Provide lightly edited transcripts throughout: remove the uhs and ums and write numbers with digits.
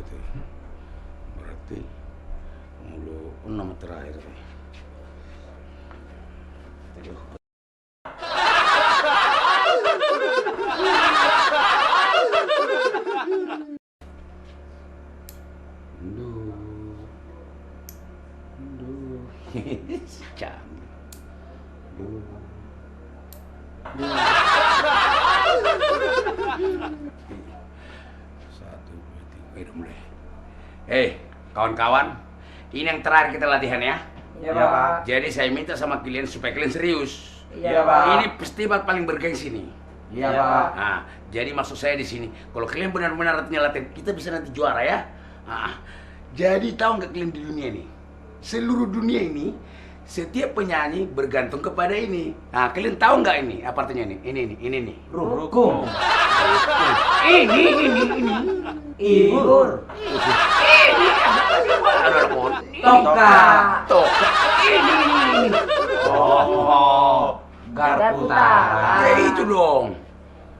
berarti. Berarti mulu 6 terakhir. Aduh. Canggih. Satu, dua, tiga. Udah mulai. Kawan-kawan, ini yang terakhir kita latihan ya. Iya, Pak. Jadi saya minta sama kalian supaya kalian serius. Iya, Pak. Ini festival paling bergengsi nih. Iya, Pak. Nah, jadi maksud saya di sini, kalau kalian benar-benar latihan, kita bisa nanti juara ya. Jadi tahu nggak kalian di dunia ini? Seluruh dunia ini, setiap penyanyi bergantung kepada ini. Nah, kalian tahu nggak ini? Apa artinya ini? Ini nih. Rukun. Ini. Ibur. Ini. Toka. Ini. Oh. Garpu Utara. Ya itu dong.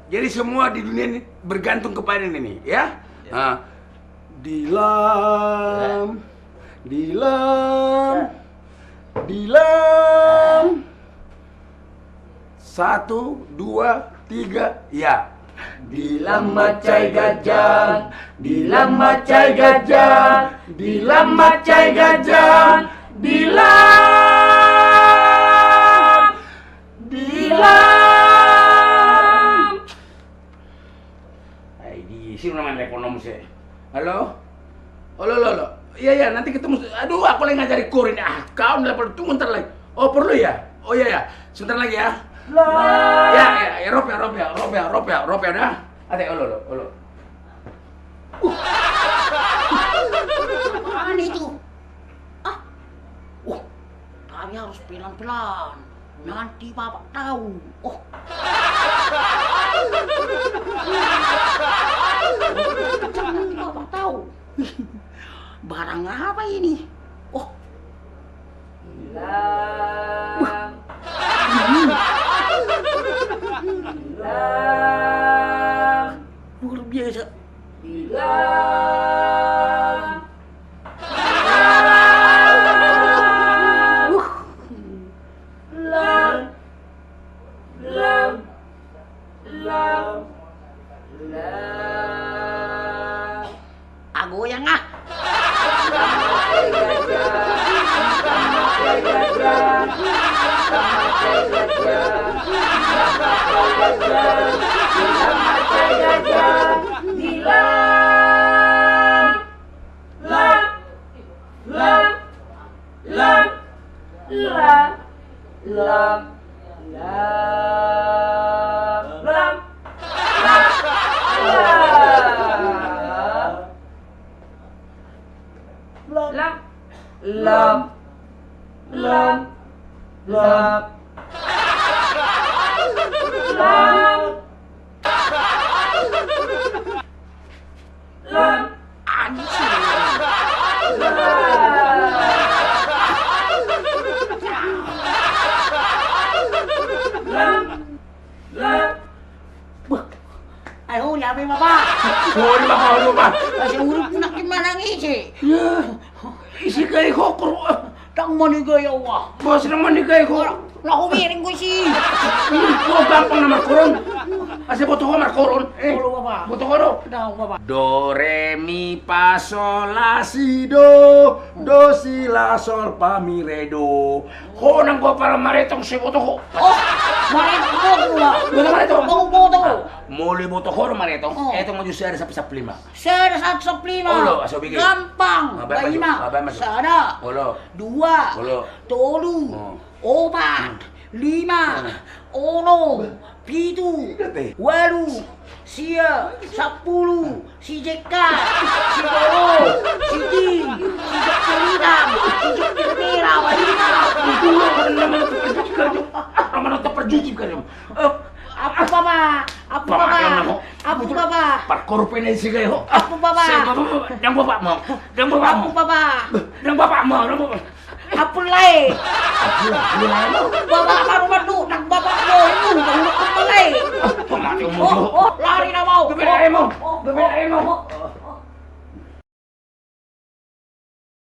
Jadi semua di dunia ini bergantung kepada ini nih, ya. Nah, dilam. 1, 2, 3, ya. Dilam macai gajah, dilam macai gajah, dilam macai gajah, dilam. Di sini namanya ekonom sih. Halo? Halo. Iya, nanti ketemu. Aduh, aku lagi ngajari kur ini. Kau udah perlu tunggu ntar lagi. Oh, perlu ya? Oh iya. Sebentar lagi ya. Ya, Rob ya, dah. Ade, olo. Apaan itu? Kami harus pelan-pelan. Nanti Bapak tahu. Nanti Bapak tahu. Barang apa ini? Dilam. Luar biasa. Dilam. Goyang Ayo, lihat Bapak. Waduh, Bapak. Kasi urip ko na kimanang isi. Ya, isi kayak kokur. Tak manigay awa. Bos naman ni kayak kokur. Nakumiring ko si. Kau gampang na markoron. Asa boto ko markoron. Halo Bapak. Boto ko no. Tahu Bapak. Do, re, mi, fa, sol, la, si, do. Do, si, la, sol, fa, mi, re, do. Ho, nang ko para maretong si boto ko. Maretong boto ba? Boto maretong. Boto. Muli boto ko maretong. Oh. Eto mo juice ada sa lima. Sana satu sa lima. Olo, aso bigay. Gampang. Abay, masuk. Lima. Abay, masuk. Sana. Olo. Dua. Olo. Tolu. Opat. Lima. Ono. Pitu. Walu. Sia. 10. Si Jekat. Si Bolo. Si Tim. Si Dokter Hitam. Si Dokter Merah. Walina. Itu nama terperjuji kan. Apa Bapak? Apa Bapak? Apa Bapak? Parkour penesi kayo. Apa Bapak? Yang bapak mau. Yang bapak Apa mau. Bapak? Yang bapak mau. Yang bapak. Apa lay? Apa mo? Bapak baru madu, nak bapak mo itu baru kembali. Pamati mo. Lari na mau. Bebelay mo. Bebelay mo.